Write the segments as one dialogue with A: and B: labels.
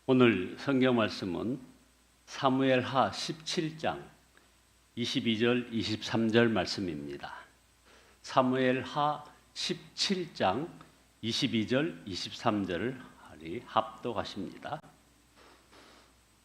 A: 오늘 성경 말씀은 사무엘하 17장 22절 23절 말씀입니다. 사무엘하 17장 22절 23절을 합독하십니다.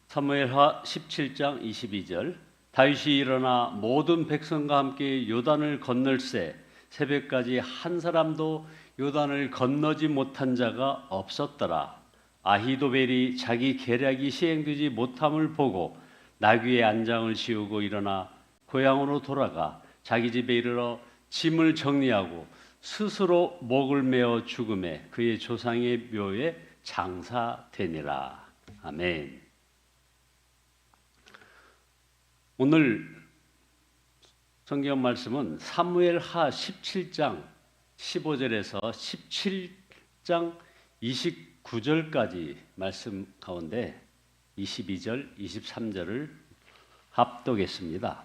A: 사무엘하 17장 22절 다윗이 일어나 모든 백성과 함께 요단을 건널새 새벽까지 한 사람도 요단을 건너지 못한 자가 없었더라. 아히도벨이 자기 계략이 시행되지 못함을 보고 나귀의 안장을 씌우고 일어나 고향으로 돌아가 자기 집에 이르러 짐을 정리하고 스스로 목을 메어 죽음에 그의 조상의 묘에 장사되니라. 아멘. 오늘 성경 말씀은 사무엘하 17장 15절에서 17장 29절까지 말씀 가운데 22절, 23절을 합독했습니다.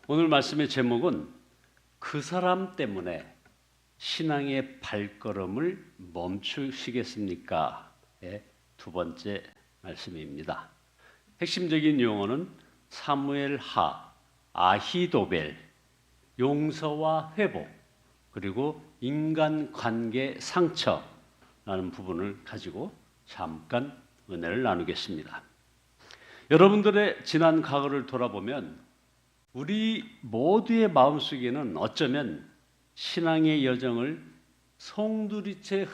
A: 오늘 말씀의 제목은 그 사람 때문에 신앙의 발걸음을 멈추시겠습니까? 의 두 번째 말씀입니다. 핵심적인 용어는 사무엘하, 아히도벨, 용서와 회복, 그리고 인간관계 상처라는 부분을 가지고 잠깐 은혜를 나누겠습니다. 여러분들의 지난 과거를 돌아보면 우리 모두의 마음속에는 어쩌면 신앙의 여정을 송두리째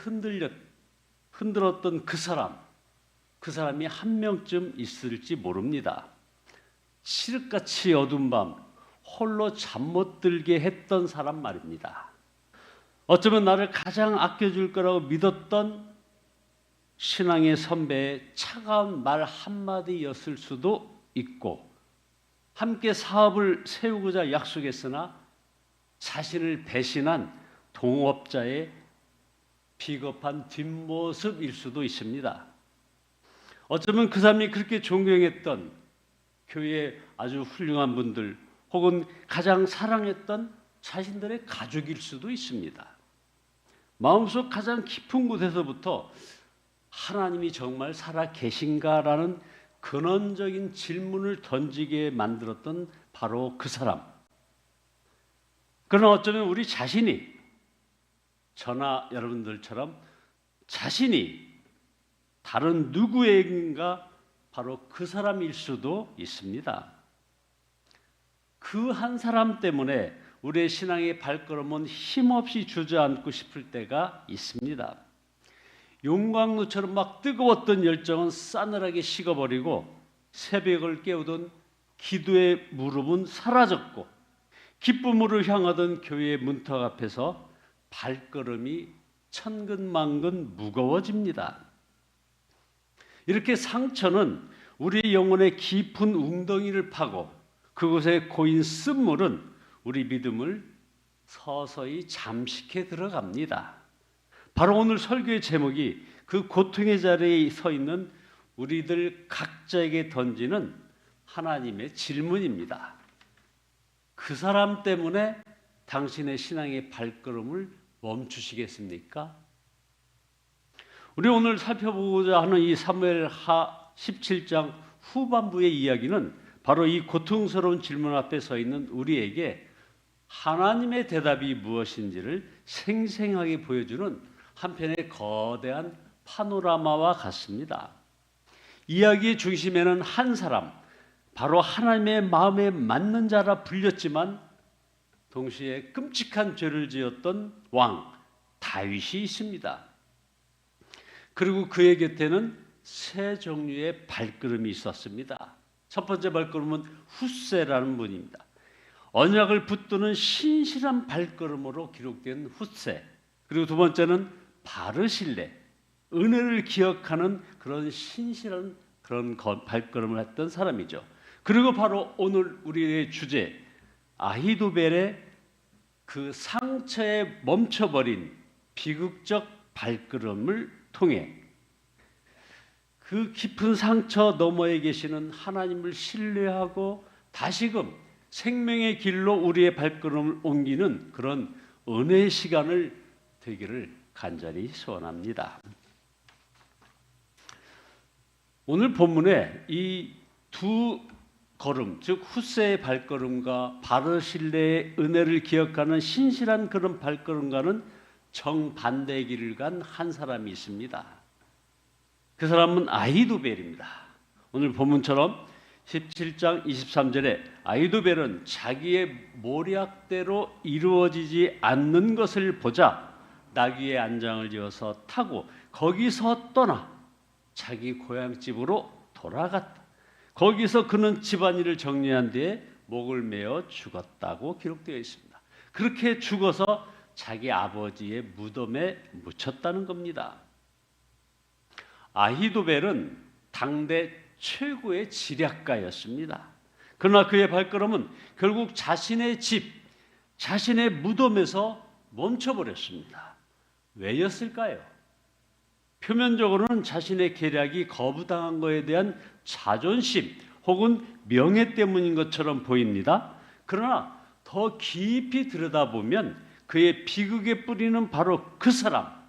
A: 흔들었던 그 사람이 한 명쯤 있을지 모릅니다. 칠흑같이 어두운 밤 홀로 잠 못 들게 했던 사람 말입니다. 어쩌면 나를 가장 아껴줄 거라고 믿었던 신앙의 선배의 차가운 말 한마디였을 수도 있고, 함께 사업을 세우고자 약속했으나 자신을 배신한 동업자의 비겁한 뒷모습일 수도 있습니다. 어쩌면 그 사람이 그렇게 존경했던 교회의 아주 훌륭한 분들, 혹은 가장 사랑했던 자신들의 가족일 수도 있습니다. 마음속 가장 깊은 곳에서부터 하나님이 정말 살아 계신가라는 근원적인 질문을 던지게 만들었던 바로 그 사람. 그러나 어쩌면 우리 자신이, 저나 여러분들처럼 자신이 다른 누구에겐가 바로 그 사람일 수도 있습니다. 그 한 사람 때문에 우리의 신앙의 발걸음은 힘없이 주저앉고 싶을 때가 있습니다. 용광로처럼 막 뜨거웠던 열정은 싸늘하게 식어버리고 새벽을 깨우던 기도의 무릎은 사라졌고 기쁨으로 향하던 교회의 문턱 앞에서 발걸음이 천근만근 무거워집니다. 이렇게 상처는 우리 영혼의 깊은 웅덩이를 파고 그곳에 고인 쓴물은 우리 믿음을 서서히 잠식해 들어갑니다. 바로 오늘 설교의 제목이 그 고통의 자리에 서 있는 우리들 각자에게 던지는 하나님의 질문입니다. 그 사람 때문에 당신의 신앙의 발걸음을 멈추시겠습니까? 우리 오늘 살펴보고자 하는 이 사무엘하 17장 후반부의 이야기는 바로 이 고통스러운 질문 앞에 서 있는 우리에게 하나님의 대답이 무엇인지를 생생하게 보여주는 한편의 거대한 파노라마와 같습니다. 이야기의 중심에는 한 사람, 바로 하나님의 마음에 맞는 자라 불렸지만 동시에 끔찍한 죄를 지었던 왕 다윗이 있습니다. 그리고 그의 곁에는 세 종류의 발걸음이 있었습니다. 첫 번째 발걸음은 훗세라는 분입니다. 언약을 붙드는 신실한 발걸음으로 기록된 훗세. 그리고 두 번째는 바르실레, 은혜를 기억하는 그런 신실한 그런 발걸음을 했던 사람이죠. 그리고 바로 오늘 우리의 주제 아히도벨의 그 상처에 멈춰버린 비극적 발걸음을 통해 그 깊은 상처 너머에 계시는 하나님을 신뢰하고 다시금 생명의 길로 우리의 발걸음을 옮기는 그런 은혜의 시간을 되기를 간절히 소원합니다. 오늘 본문에 이 두 걸음, 즉 후세의 발걸음과 바르실레의 은혜를 기억하는 신실한 그런 발걸음과는 정반대의 길을 간 한 사람이 있습니다. 그 사람은 아히도벨입니다. 오늘 본문처럼 17장 23절에 아히도벨은 자기의 모략대로 이루어지지 않는 것을 보자 나귀의 안장을 지어서 타고 거기서 떠나 자기 고향집으로 돌아갔다. 거기서 그는 집안일을 정리한 뒤에 목을 메어 죽었다고 기록되어 있습니다. 그렇게 죽어서 자기 아버지의 무덤에 묻혔다는 겁니다. 아히도벨은 당대 최고의 지략가였습니다. 그러나 그의 발걸음은 결국 자신의 집, 자신의 무덤에서 멈춰버렸습니다. 왜였을까요? 표면적으로는 자신의 계략이 거부당한 것에 대한 자존심 혹은 명예 때문인 것처럼 보입니다. 그러나 더 깊이 들여다보면 그의 비극의 뿌리는 바로 그 사람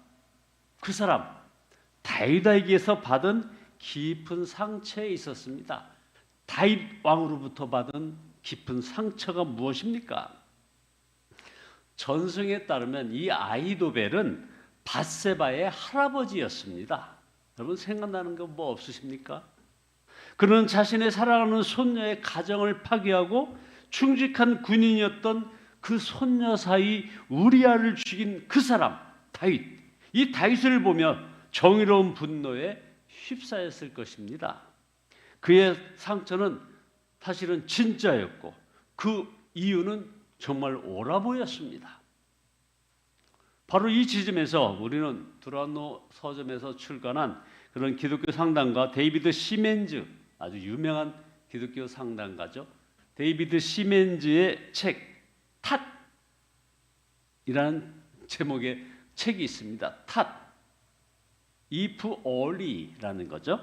A: 다윗에게서 받은 깊은 상처에 있었습니다. 다윗 왕으로부터 받은 깊은 상처가 무엇입니까? 전승에 따르면 이 아히도벨은 밧세바의 할아버지였습니다. 여러분 생각나는 거 뭐 없으십니까? 그는 자신의 사랑하는 손녀의 가정을 파괴하고 충직한 군인이었던 그 손녀 사이 우리아를 죽인 그 사람 다윗. 이 다윗을 보며 정의로운 분노에 휩싸였을 것입니다. 그의 상처는 사실은 진짜였고 그 이유는 정말 옳아보였습니다. 바로 이 지점에서 우리는 두란노 서점에서 출간한 그런 기독교 상담가 데이비드 시멘즈, 아주 유명한 기독교 상담가죠. 데이비드 시멘즈의 책 탓이라는 제목의 책이 있습니다. 탓, if only라는 거죠.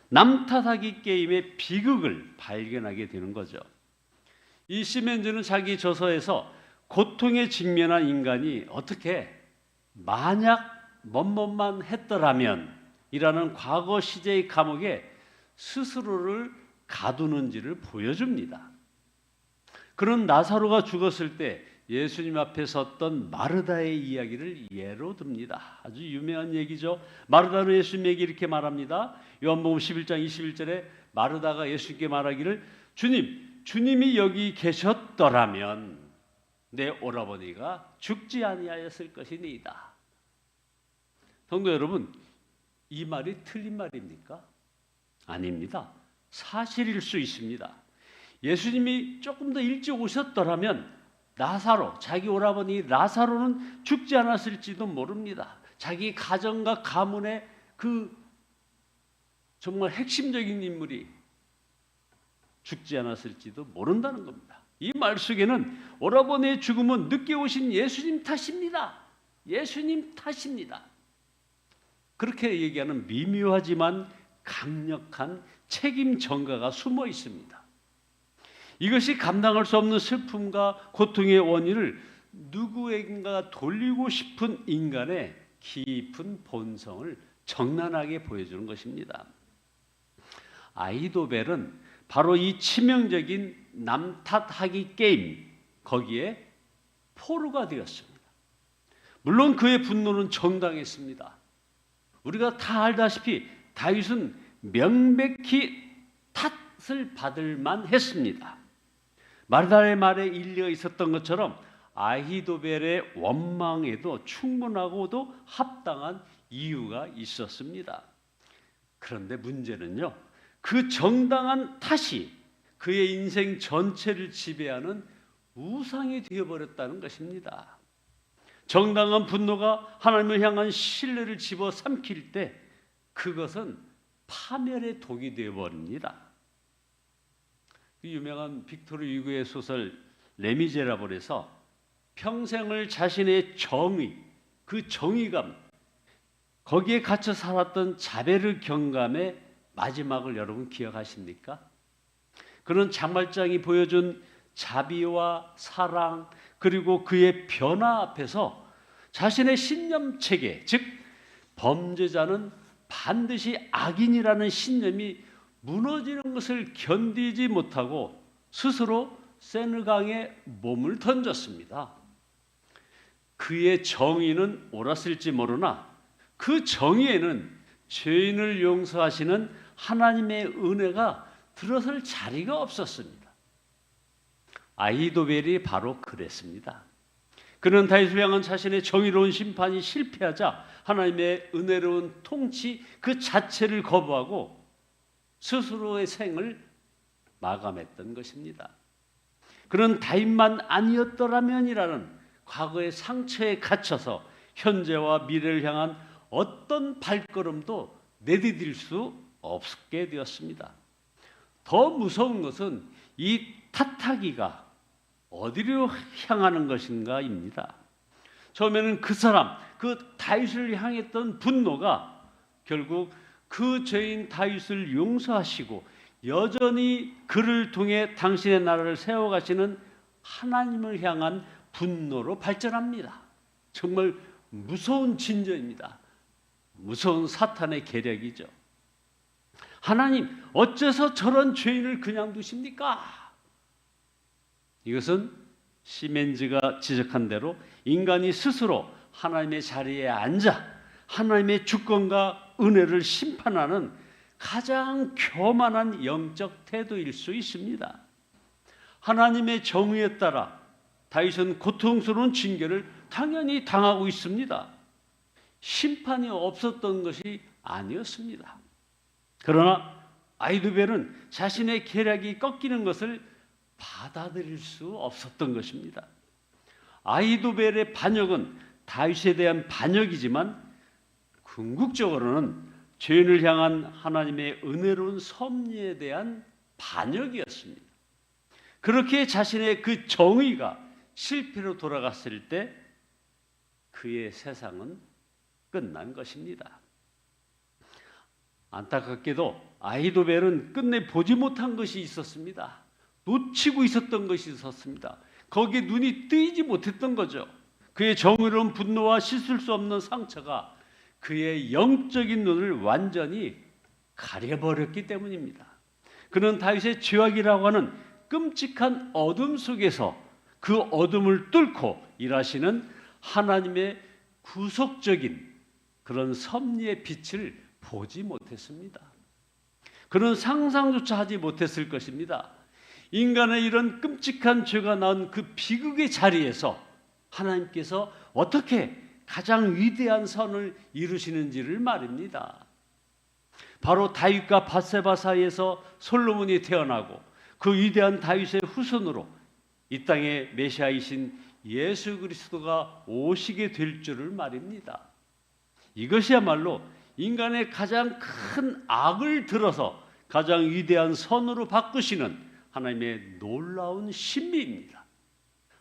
A: 남탓하기 게임의 비극을 발견하게 되는 거죠. 이 시멘즈는 자기 저서에서 고통에 직면한 인간이 어떻게 만약 뭐뭐만 했더라면 이라는 과거 시제의 감옥에 스스로를 가두는지를 보여줍니다. 그런 나사로가 죽었을 때 예수님 앞에 섰던 마르다의 이야기를 예로 듭니다. 아주 유명한 얘기죠. 마르다는 예수님에게 이렇게 말합니다. 요한복음 11장 21절에 마르다가 예수님께 말하기를 주님이 여기 계셨더라면 내 오라버니가 죽지 아니하였을 것이니이다. 성도 여러분, 이 말이 틀린 말입니까? 아닙니다. 사실일 수 있습니다. 예수님이 조금 더 일찍 오셨더라면 나사로, 자기 오라버니 나사로는 죽지 않았을지도 모릅니다. 자기 가정과 가문의 그 정말 핵심적인 인물이 죽지 않았을지도 모른다는 겁니다. 이 말 속에는 오라버니의 죽음은 늦게 오신 예수님 탓입니다. 예수님 탓입니다. 그렇게 얘기하는 미묘하지만 강력한 책임 전가가 숨어 있습니다. 이것이 감당할 수 없는 슬픔과 고통의 원인을 누구에겐가 돌리고 싶은 인간의 깊은 본성을 적나라하게 보여주는 것입니다. 아히도벨은 바로 이 치명적인 남탓하기 게임, 거기에 포로가 되었습니다. 물론 그의 분노는 정당했습니다. 우리가 다 알다시피 다윗은 명백히 탓을 받을 만했습니다. 마르다의 말에 일리가 있었던 것처럼 아히도벨의 원망에도 충분하고도 합당한 이유가 있었습니다. 그런데 문제는요, 그 정당한 탓이 그의 인생 전체를 지배하는 우상이 되어버렸다는 것입니다. 정당한 분노가 하나님을 향한 신뢰를 집어삼킬 때 그것은 파멸의 독이 되어버립니다. 유명한 빅토르 유고의 소설 레미제라블에서 평생을 자신의 정의, 그 정의감, 거기에 갇혀 살았던 자베르 경감의 마지막을 여러분 기억하십니까? 그는 장말장이 보여준 자비와 사랑 그리고 그의 변화 앞에서 자신의 신념체계, 즉 범죄자는 반드시 악인이라는 신념이 무너지는 것을 견디지 못하고 스스로 세느강에 몸을 던졌습니다. 그의 정의는 옳았을지 모르나 그 정의에는 죄인을 용서하시는 하나님의 은혜가 들어설 자리가 없었습니다. 아히도벨이 바로 그랬습니다. 그는 다윗을 향한 자신의 정의로운 심판이 실패하자 하나님의 은혜로운 통치 그 자체를 거부하고 스스로의 생을 마감했던 것입니다. 그는 다윗만 아니었더라면이라는 과거의 상처에 갇혀서 현재와 미래를 향한 어떤 발걸음도 내디딜 수 없게 되었습니다. 더 무서운 것은 이 탓하기가 어디로 향하는 것인가입니다. 처음에는 그 사람, 그 다윗을 향했던 분노가 결국 그 죄인 다윗을 용서하시고 여전히 그를 통해 당신의 나라를 세워가시는 하나님을 향한 분노로 발전합니다. 정말 무서운 진저입니다. 무서운 사탄의 계략이죠. 하나님, 어째서 저런 죄인을 그냥 두십니까? 이것은 시멘즈가 지적한 대로 인간이 스스로 하나님의 자리에 앉아 하나님의 주권과 은혜를 심판하는 가장 교만한 영적 태도일 수 있습니다. 하나님의 정의에 따라 다윗은 고통스러운 징계를 당연히 당하고 있습니다. 심판이 없었던 것이 아니었습니다. 그러나 아히도벨은 자신의 계략이 꺾이는 것을 받아들일 수 없었던 것입니다. 아히도벨의 반역은 다윗에 대한 반역이지만 궁극적으로는 죄인을 향한 하나님의 은혜로운 섭리에 대한 반역이었습니다. 그렇게 자신의 그 정의가 실패로 돌아갔을 때 그의 세상은 끝난 것입니다. 안타깝게도 아히도벨은 끝내 보지 못한 것이 있었습니다. 놓치고 있었던 것이 있었습니다. 거기에 눈이 뜨이지 못했던 거죠. 그의 정의로운 분노와 씻을 수 없는 상처가 그의 영적인 눈을 완전히 가려버렸기 때문입니다. 그는 다윗의 죄악이라고 하는 끔찍한 어둠 속에서 그 어둠을 뚫고 일하시는 하나님의 구속적인 그런 섭리의 빛을 보지 못했습니다. 그는 상상조차 하지 못했을 것입니다. 인간의 이런 끔찍한 죄가 낳은 그 비극의 자리에서 하나님께서 어떻게 가장 위대한 선을 이루시는지를 말입니다. 바로 다윗과 밧세바 사이에서 솔로몬이 태어나고 그 위대한 다윗의 후손으로 이 땅에 메시아이신 예수 그리스도가 오시게 될 줄을 말입니다. 이것이야말로 인간의 가장 큰 악을 들어서 가장 위대한 선으로 바꾸시는 하나님의 놀라운 신비입니다.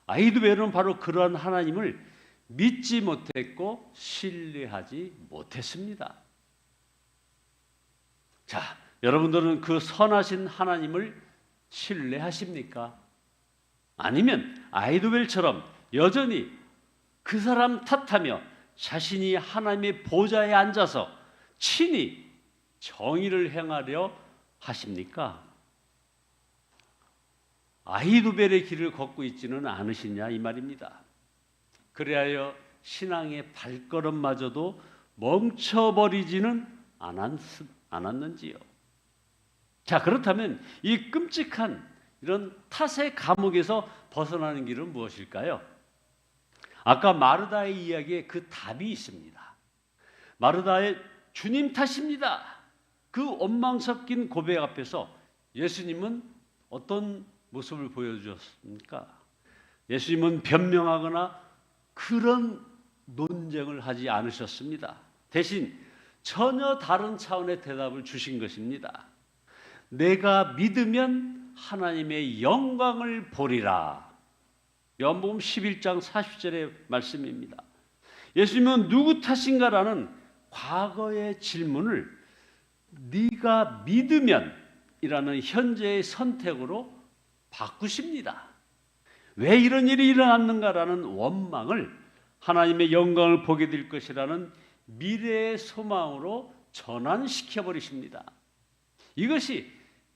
A: 아히도벨은 바로 그러한 하나님을 믿지 못했고 신뢰하지 못했습니다. 자, 여러분들은 그 선하신 하나님을 신뢰하십니까? 아니면 아히도벨처럼 여전히 그 사람 탓하며 자신이 하나님의 보좌에 앉아서 친히 정의를 행하려 하십니까? 아히도벨의 길을 걷고 있지는 않으시냐 이 말입니다. 그리하여 신앙의 발걸음마저도 멈춰버리지는 않았는지요. 자, 그렇다면 이 끔찍한 이런 탓의 감옥에서 벗어나는 길은 무엇일까요? 아까 마르다의 이야기에 그 답이 있습니다. 마르다의 주님 탓입니다. 그 원망 섞인 고백 앞에서 예수님은 어떤 모습을 보여주셨습니까? 예수님은 변명하거나 그런 논쟁을 하지 않으셨습니다. 대신 전혀 다른 차원의 대답을 주신 것입니다. 내가 믿으면 하나님의 영광을 보리라. 요한복음 11장 40절의 말씀입니다. 예수님은 누구 탓인가라는 과거의 질문을 네가 믿으면 이라는 현재의 선택으로 바꾸십니다. 왜 이런 일이 일어났는가라는 원망을 하나님의 영광을 보게 될 것이라는 미래의 소망으로 전환시켜 버리십니다. 이것이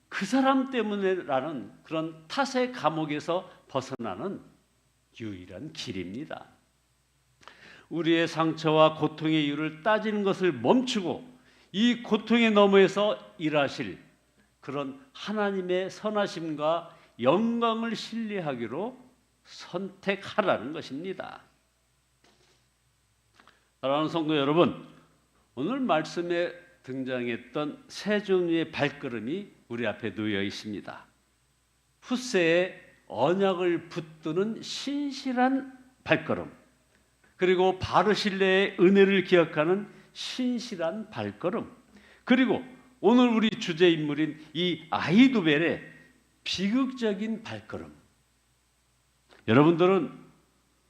A: 그 사람 때문에라는 그런 탓의 감옥에서 벗어나는 유일한 길입니다. 우리의 상처와 고통의 이유를 따지는 것을 멈추고 이 고통의 너머에서 일하실 그런 하나님의 선하심과 영광을 신뢰하기로 선택하라는 것입니다. 사랑하는 성도 여러분, 오늘 말씀에 등장했던 세 종류의 발걸음이 우리 앞에 놓여 있습니다. 훗세에 언약을 붙드는 신실한 발걸음, 그리고 바르실레의 은혜를 기억하는 신실한 발걸음, 그리고 오늘 우리 주제 인물인 이 아히도벨의 비극적인 발걸음. 여러분들은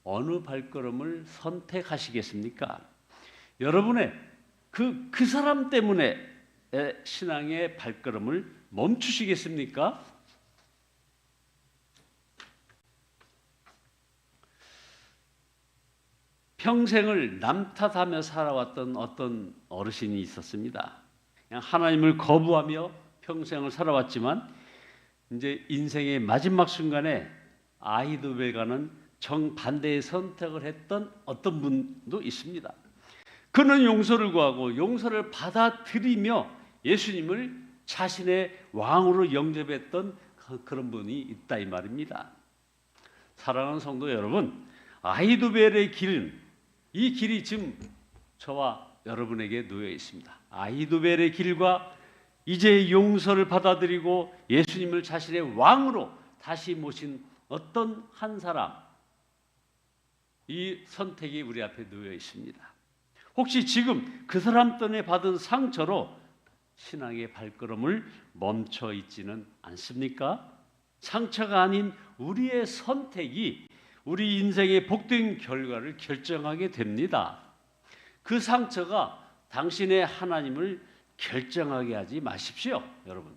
A: 어느 발걸음을 선택하시겠습니까? 여러분의 그 사람 때문에 신앙의 발걸음을 멈추시겠습니까? 평생을 남 탓하며 살아왔던 어떤 어르신이 있었습니다. 그냥 하나님을 거부하며 평생을 살아왔지만 이제 인생의 마지막 순간에 아히도벨과는 정반대의 선택을 했던 어떤 분도 있습니다. 그는 용서를 구하고 용서를 받아들이며 예수님을 자신의 왕으로 영접했던 그런 분이 있다 이 말입니다. 사랑하는 성도 여러분, 아히도벨의 길은 이 길이 지금 저와 여러분에게 놓여 있습니다. 아히도벨의 길과 이제 용서를 받아들이고 예수님을 자신의 왕으로 다시 모신 어떤 한 사람, 이 선택이 우리 앞에 놓여 있습니다. 혹시 지금 그 사람 때문에 받은 상처로 신앙의 발걸음을 멈춰 있지는 않습니까? 상처가 아닌 우리의 선택이 우리 인생의 복된 결과를 결정하게 됩니다. 그 상처가 당신의 하나님을 결정하게 하지 마십시오, 여러분.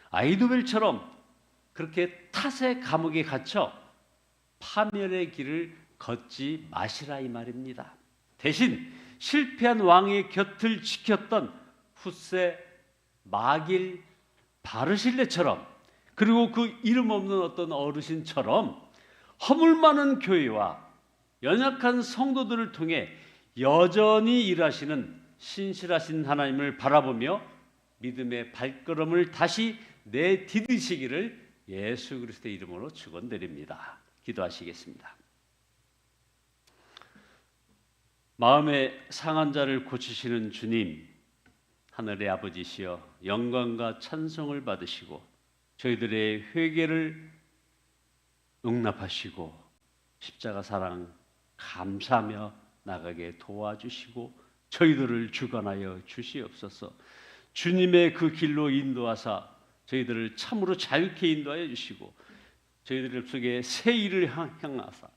A: 아히도벨처럼 그렇게 탓의 감옥에 갇혀 파멸의 길을 걷지 마시라 이 말입니다. 대신 실패한 왕의 곁을 지켰던 훗세 마길 바르실레처럼, 그리고 그 이름 없는 어떤 어르신처럼 허물 많은 교회와 연약한 성도들을 통해 여전히 일하시는 신실하신 하나님을 바라보며 믿음의 발걸음을 다시 내디디시기를 예수 그리스도의 이름으로 축원드립니다. 기도하시겠습니다. 마음의 상한 자를 고치시는 주님, 하늘의 아버지시여, 영광과 찬송을 받으시고 저희들의 회개를 응납하시고 십자가 사랑 감사하며 나가게 도와주시고 저희들을 주관하여 주시옵소서. 주님의 그 길로 인도하사 저희들을 참으로 자유케 인도하여 주시고 저희들 속에 새 일을 향하사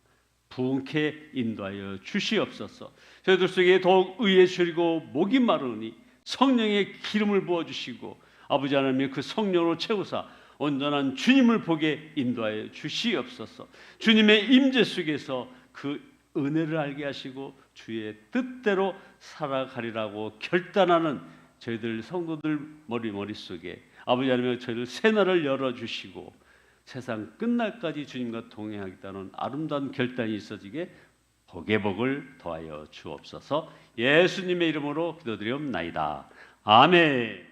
A: 부흥케 인도하여 주시옵소서. 저희들 속에 더욱 의에 줄이고 목이 마르니 성령의 기름을 부어주시고 아버지 하나님의 그 성령으로 채우사 온전한 주님을 보게 인도하여 주시옵소서. 주님의 임재 속에서 그 은혜를 알게 하시고 주의 뜻대로 살아가리라고 결단하는 저희들 성도들 머릿속에 아버지 하나님 저희들 새날을 열어주시고 세상 끝날까지 주님과 동행하겠다는 아름다운 결단이 있어지게 복의 복을 더하여 주옵소서. 예수님의 이름으로 기도드리옵나이다. 아멘.